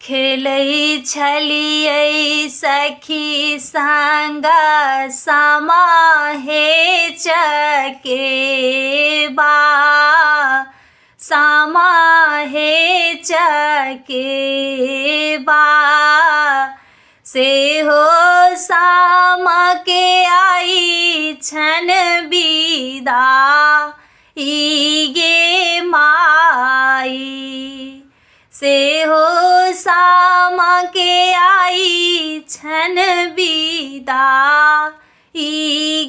खेलै छलियै सखी संग सामा हेच के बा, सामा हेच के बा। से हो सामा के आई छन विदा गे माई। से हो सामा के आई छन विदा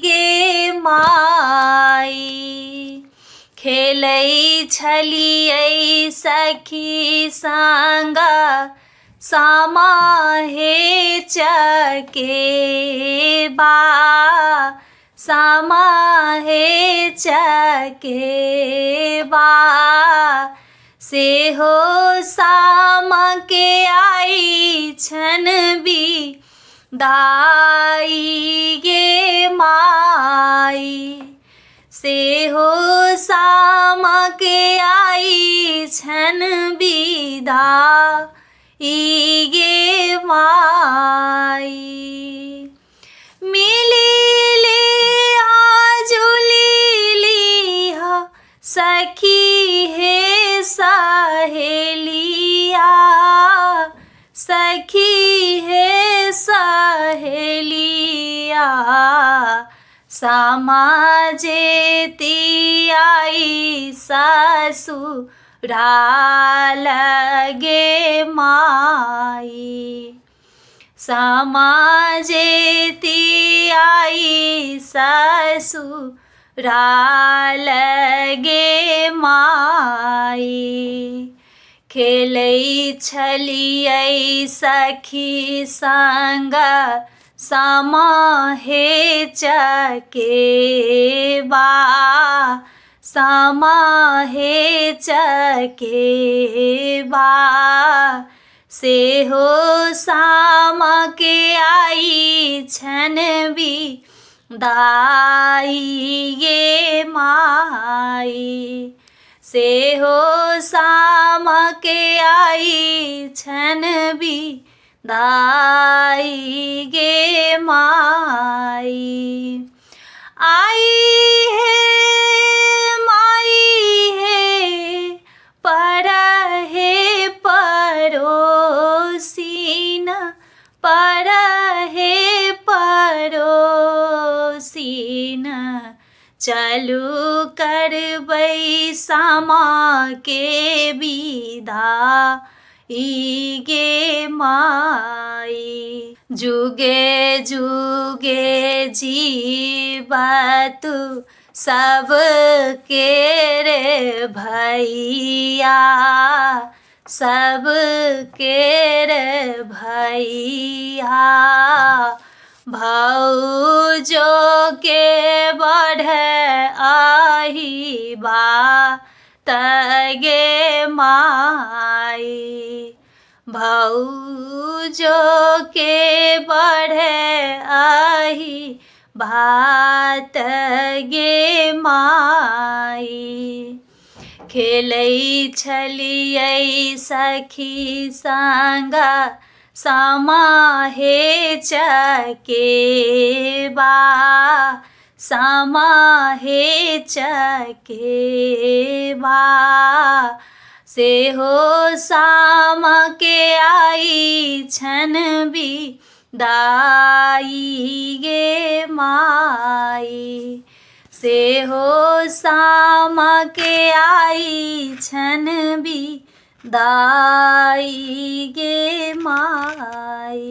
गे माई। खेलै छलियै सखी संग सामा हेच के बा, सामा हेच के बा। से हो सामा के आई छन विदा गे माई। से हो सामा के आई छन विदा गे माई। मिली लिया जुली लिया सखी हे सहेलिया, सखी हे सहेलिया। सामा जेती आई ससुराल गे माई। सामा जेती आई ससुराल गे माई। खेलै छलियै सखी संग सामा हेच के बा, सामा हेच के बा। से हो सामा के आई छन विदा गे माई। से हो सामा के आई छन विदा गे माई। आई है माई है पर हे परोसीन, पर हे परोसीन। चलू करबै सामा के विदा गे माई। जुगे जुगे जीवतु सब के रे भैया, सब के रे भैया। भौजो के बढ़े आही बात गे माई। भौजो के बढ़े आही बात गे माई। खेलै छलियै सखी संग सामा हेच के बा, सामा हेच के बा। से हो सामा के आई छन विदा गे माई। से हो सामा के आई छन विदा गे माई।